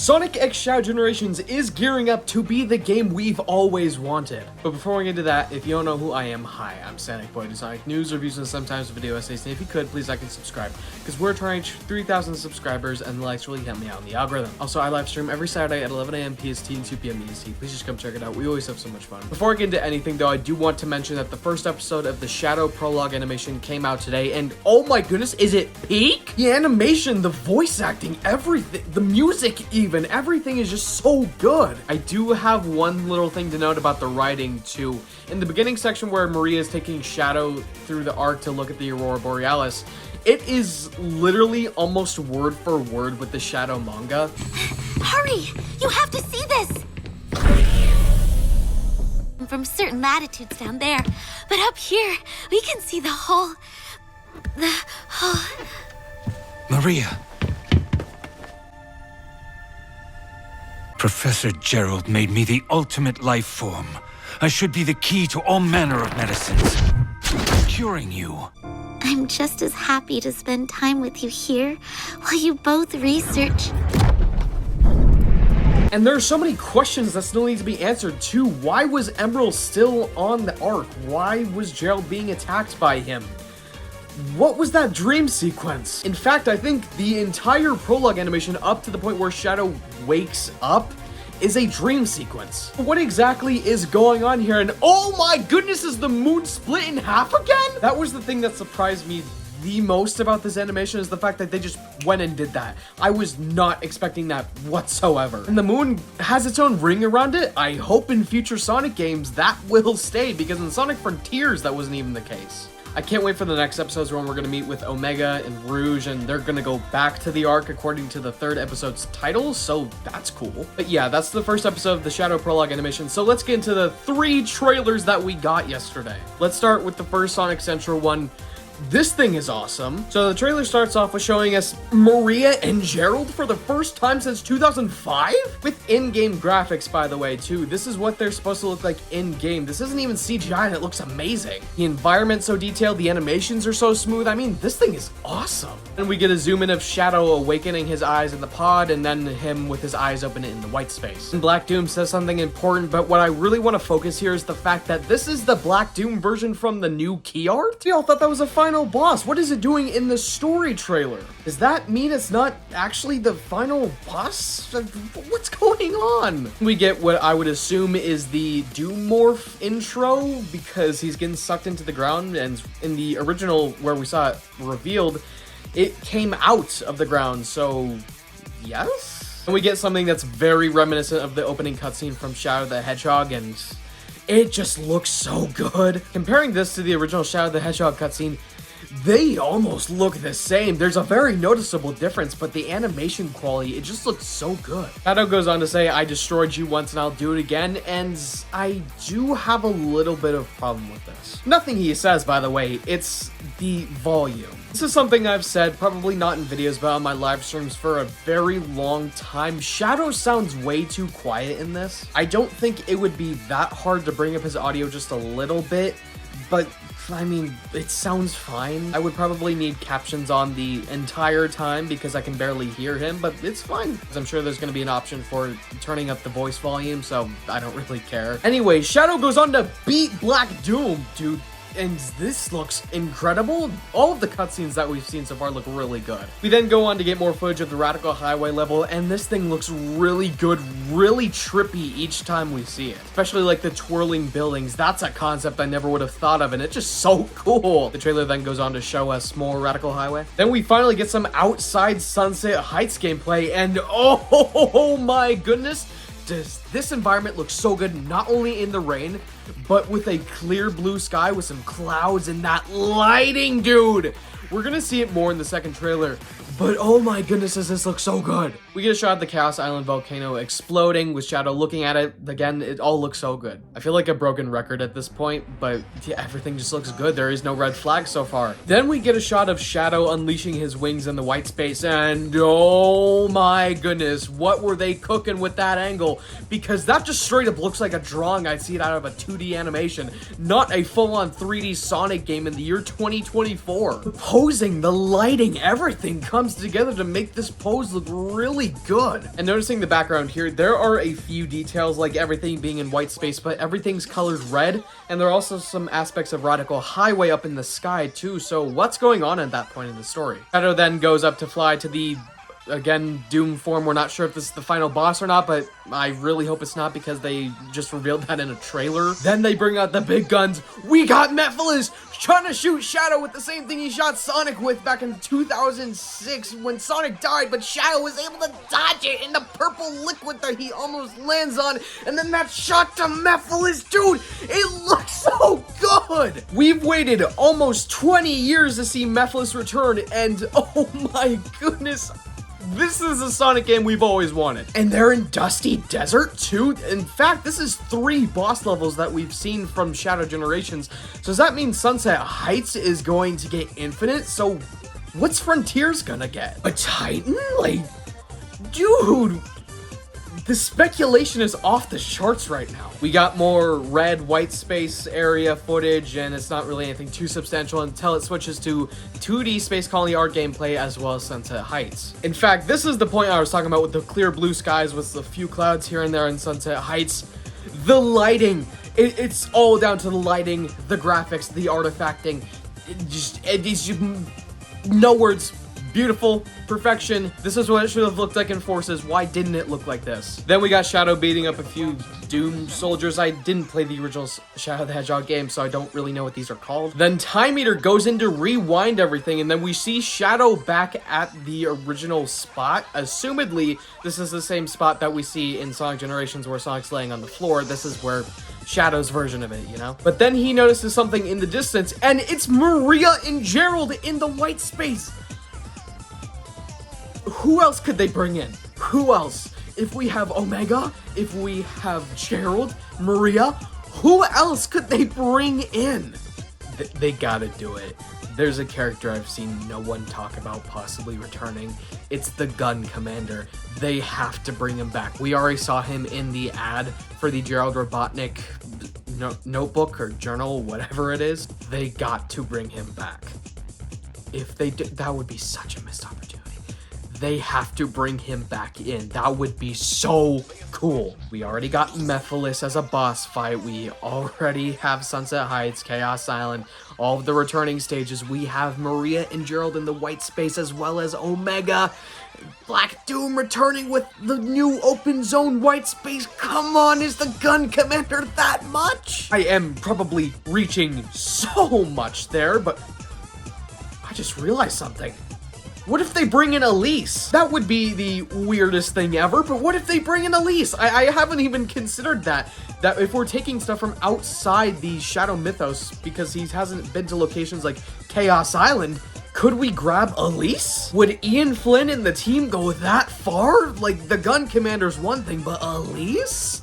Sonic X Shadow Generations is gearing up to be the game we've always wanted. But before we get into that, if you don't know who I am, hi, I'm Sonic Boy, do Sonic news, reviews, and sometimes video essays, and if you could, please like and subscribe, because we're trying to reach 3,000 subscribers, and the likes really help me out in the algorithm. Also, I live stream every Saturday at 11 AM PST and 2 PM EST. Please just come check it out. We always have so much fun. Before I get into anything, though, I do want to mention that the first episode of the Shadow prologue animation came out today, and oh my goodness, is it peak? The animation, the voice acting, everything, the music even, everything is just so good. I do have one little thing to note about the writing too. In the beginning section where Maria is taking Shadow through the arc to look at the Aurora Borealis, it is literally almost word for word with the Shadow manga. Hurry! You have to see this! From certain latitudes down there, but up here, we can see the whole... Maria. Professor Gerald made me the ultimate life form. I should be the key to all manner of medicines. Curing you. I'm just as happy to spend time with you here while you both research. And there are so many questions that still need to be answered too. Why was Emerald still on the arc? Why was Gerald being attacked by him? What was that dream sequence? In fact, I think the entire prologue animation up to the point where Shadow wakes up is a dream sequence. What exactly is going on here? And oh my goodness, is the moon split in half again? That was the thing that surprised me the most about this animation, is the fact that they just went and did that. I was not expecting that whatsoever. And the moon has its own ring around it. I hope in future Sonic games that will stay, because in Sonic Frontiers that wasn't even the case. I can't wait for the next episodes when we're going to meet with Omega and Rouge, and they're going to go back to the arc according to the third episode's title, so that's cool. But yeah, that's the first episode of the Shadow prologue animation, so let's get into the 3 trailers that we got yesterday. Let's start with the first Sonic Central one. This thing is awesome. So the trailer starts off with showing us Maria and Gerald for the first time since 2005? With in-game graphics, by the way, too. This is what they're supposed to look like in-game. This isn't even CGI and it looks amazing. The environment's so detailed, the animations are so smooth. I mean, this thing is awesome. And we get a zoom in of Shadow awakening his eyes in the pod, and then him with his eyes open in the white space. And Black Doom says something important, but what I really want to focus here is the fact that this is the Black Doom version from the new key art. We all thought that was a final boss. What is it doing in the story trailer? Does that mean it's not actually the final boss? What's going on? We get what I would assume is the Doom Morph intro, because he's getting sucked into the ground, and in the original where we saw it revealed, it came out of the ground, so yes? And we get something that's very reminiscent of the opening cutscene from Shadow the Hedgehog, and it just looks so good. Comparing this to the original Shadow the Hedgehog cutscene, they almost look the same. There's a very noticeable difference, but the animation quality, it just looks so good. Shadow goes on to say, I destroyed you once and I'll do it again, and I do have a little bit of problem with this. Nothing he says, by the way, it's the volume. This is something I've said, probably not in videos, but on my live streams for a very long time. Shadow sounds way too quiet in this. I don't think it would be that hard to bring up his audio just a little bit, but I mean, it sounds fine. I would probably need captions on the entire time because I can barely hear him, but it's fine. I'm sure there's going to be an option for turning up the voice volume, so I don't really care. Anyway, Shadow goes on to beat Black Doom, dude. And this looks incredible. All of the cutscenes that we've seen so far look really good. We then go on to get more footage of the Radical Highway level, and this thing looks really good, really trippy each time we see it. Especially like the twirling buildings. That's a concept I never would have thought of, and it's just so cool. The trailer then goes on to show us more Radical Highway. Then we finally get some outside Sunset Heights gameplay, and oh my goodness, does this environment look so good, not only in the rain, but with a clear blue sky with some clouds and that lighting, dude. We're gonna see it more in the second trailer, but oh my goodness, does this look so good. We get a shot of the Chaos Island volcano exploding with Shadow looking at it. Again, it all looks so good. I feel like a broken record at this point, but yeah, everything just looks good. There is no red flag so far. Then we get a shot of Shadow unleashing his wings in the white space, and oh my goodness, what were they cooking with that angle? Because that just straight up looks like a drawing I'd see it out of a 2D animation, not a full-on 3D Sonic game in the year 2024. The posing, the lighting, everything comes comes together to make this pose look really good. And noticing the background here, there are a few details like everything being in white space, but everything's colored red, and there are also some aspects of Radical Highway up in the sky too, so what's going on at that point in the story? Shadow then goes up to fly to the, again, Doom form. We're not sure if this is the final boss or not, but I really hope it's not because they just revealed that in a trailer. Then they bring out the big guns. We got Mephiles trying to shoot Shadow with the same thing he shot Sonic with back in 2006 when Sonic died, but Shadow was able to dodge it in the purple liquid that he almost lands on, and then that shot to Mephiles, dude, it looks so good! We've waited almost 20 years to see Mephiles return, and oh my goodness, this is a Sonic game we've always wanted. And they're in Dusty Desert too. In fact, this is 3 boss levels that we've seen from Shadow Generations. So does that mean Sunset Heights is going to get infinite? So what's Frontiers gonna get? A Titan? Like, dude, the speculation is off the charts right now. We got more red white space area footage, and it's not really anything too substantial until it switches to 2D Space Colony art gameplay as well as Sunset Heights. In fact, this is the point I was talking about with the clear blue skies with a few clouds here and there in Sunset Heights. The lighting, it's all down to the lighting, the graphics, the artifacting. No words. Beautiful, perfection. This is what it should have looked like in Forces. Why didn't it look like this? Then we got Shadow beating up a few Doom soldiers. I didn't play the original Shadow the Hedgehog game, so I don't really know what these are called. Then Time Eater goes in to rewind everything, and then we see Shadow back at the original spot. Assumedly, this is the same spot that we see in Sonic Generations where Sonic's laying on the floor. This is where Shadow's version of it, you know? But then he notices something in the distance, and it's Maria and Gerald in the white space. Who else could they bring in? Who else? If we have Omega, if we have Gerald, Maria, who else could they bring in? They gotta do it. There's a character I've seen no one talk about possibly returning. It's the Gun Commander. They have to bring him back. We already saw him in the ad for the Gerald Robotnik notebook or journal, whatever it is. They got to bring him back. If they did, that would be such a missed opportunity. They have to bring him back in. That would be so cool. We already got Mephiles as a boss fight. We already have Sunset Heights, Chaos Island, all of the returning stages. We have Maria and Gerald in the white space as well as Omega. Black Doom returning with the new open zone white space. Come on, is the Gun Commander that much? I am probably reaching so much there, but I just realized something. What if they bring in Elise? That would be the weirdest thing ever, but what if they bring in Elise? I haven't even considered that if we're taking stuff from outside the Shadow mythos, because he hasn't been to locations like Chaos Island, could we grab Elise? Would Ian Flynn and the team go that far? Like, the Gun Commander's one thing, but Elise?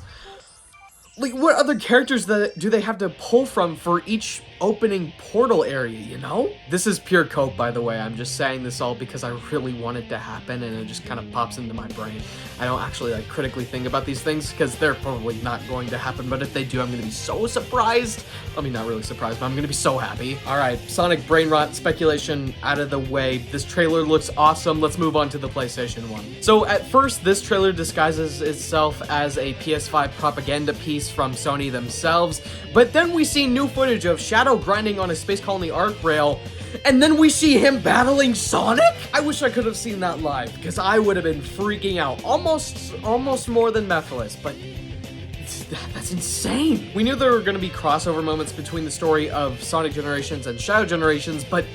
Like, what other characters do they have to pull from for each opening portal area, you know? This is pure cope, by the way. I'm just saying this all because I really want it to happen, and it just kind of pops into my brain. I don't actually, like, critically think about these things because they're probably not going to happen, but if they do, I'm going to be so surprised. I mean, not really surprised, but I'm going to be so happy. All right, Sonic brain rot speculation out of the way. This trailer looks awesome. Let's move on to the PlayStation one. So, at first, this trailer disguises itself as a PS5 propaganda piece from Sony themselves, but then we see new footage of Shadow grinding on a Space Colony arc rail, and then we see him battling Sonic? I wish I could have seen that live, because I would have been freaking out. Almost more than Mephiles, but that's insane. We knew there were going to be crossover moments between the story of Sonic Generations and Shadow Generations, but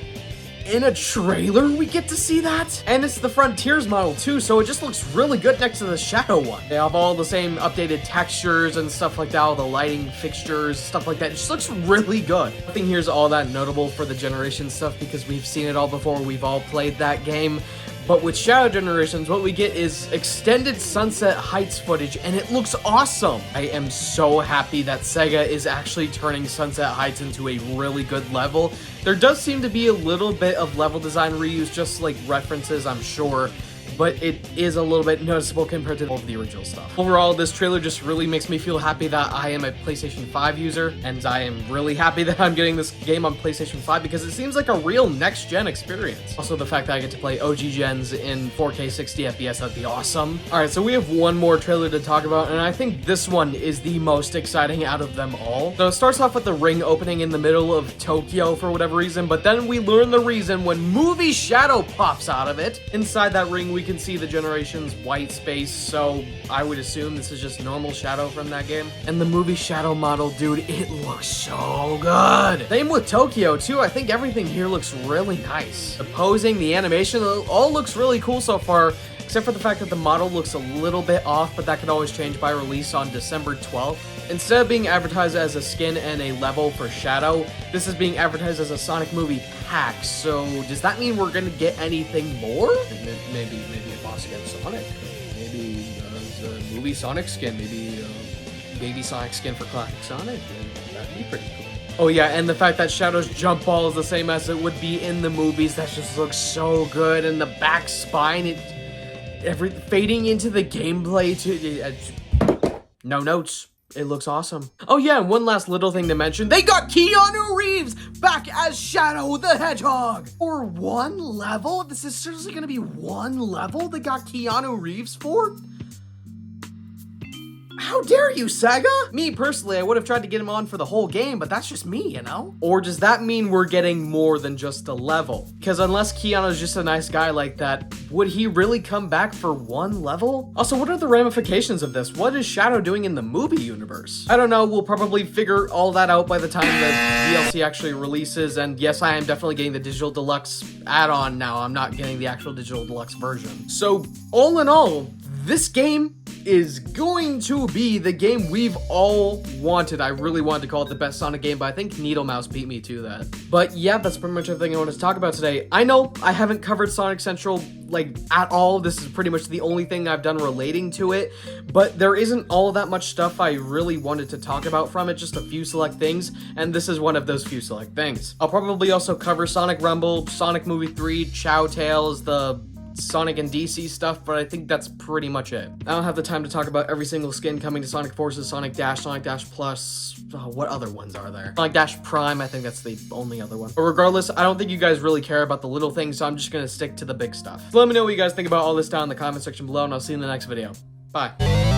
in a trailer we get to see that? And it's the Frontiers model too, so it just looks really good next to the Shadow one. They have all the same updated textures and stuff like that, all the lighting fixtures, stuff like that. It just looks really good. Nothing here is all that notable for the Generation stuff because we've seen it all before, we've all played that game. But with Shadow Generations, what we get is extended Sunset Heights footage, and it looks awesome. I am so happy that Sega is actually turning Sunset Heights into a really good level. There does seem to be a little bit of level design reuse, just like references, I'm sure, but it is a little bit noticeable compared to all of the original stuff. Overall, this trailer just really makes me feel happy that I am a PlayStation 5 user, and I am really happy that I'm getting this game on PlayStation 5 because it seems like a real next-gen experience. Also, the fact that I get to play OG gens in 4K 60 FPS, that'd be awesome. Alright, so we have one more trailer to talk about, and I think this one is the most exciting out of them all. So it starts off with the ring opening in the middle of Tokyo for whatever reason, but then we learn the reason when Movie Shadow pops out of it. Inside that ring, we can see the Generation's white space, so I would assume this is just normal Shadow from that game. And the Movie Shadow model, dude, it looks so good. Same with Tokyo, too. I think everything here looks really nice. The posing, the animation, all looks really cool so far, except for the fact that the model looks a little bit off, but that could always change by release on December 12th. Instead of being advertised as a skin and a level for Shadow, this is being advertised as a Sonic movie pack, so does that mean we're gonna get anything more? Maybe a boss against Sonic, maybe a movie Sonic skin, maybe a baby Sonic skin for classic Sonic, that'd be pretty cool. Oh yeah, and the fact that Shadow's jump ball is the same as it would be in the movies, that just looks so good, and the back spine, fading into the gameplay too. No notes. It looks awesome. Oh yeah, and one last little thing to mention. They got Keanu Reeves back as Shadow the Hedgehog! For one level? This is seriously gonna be one level they got Keanu Reeves for? How dare you, Sega? Me, personally, I would have tried to get him on for the whole game, but that's just me, you know? Or does that mean we're getting more than just a level? Because unless Keanu's just a nice guy like that, would he really come back for one level? Also, what are the ramifications of this? What is Shadow doing in the movie universe? I don't know, we'll probably figure all that out by the time the DLC actually releases, and yes, I am definitely getting the Digital Deluxe add-on now. I'm not getting the actual Digital Deluxe version. So, all in all, this game is going to be the game we've all wanted. I really wanted to call it the best Sonic game, but I think Needle Mouse beat me to that. But yeah, that's pretty much everything I wanted to talk about today. I know I haven't covered Sonic Central like at all. This is pretty much the only thing I've done relating to it, but there isn't all that much stuff I really wanted to talk about from it, just a few select things, and this is one of those few select things. I'll probably also cover Sonic Rumble, Sonic Movie 3, Chow Tales, the Sonic and DC stuff, but I think that's pretty much it. I don't have the time to talk about every single skin coming to Sonic Forces, Sonic Dash Plus, what other ones are there? Sonic Dash Prime, I think that's the only other one. But regardless, I don't think you guys really care about the little things, so I'm just gonna stick to the big stuff. So let me know what you guys think about all this down in the comment section below, and I'll see you in the next video. Bye.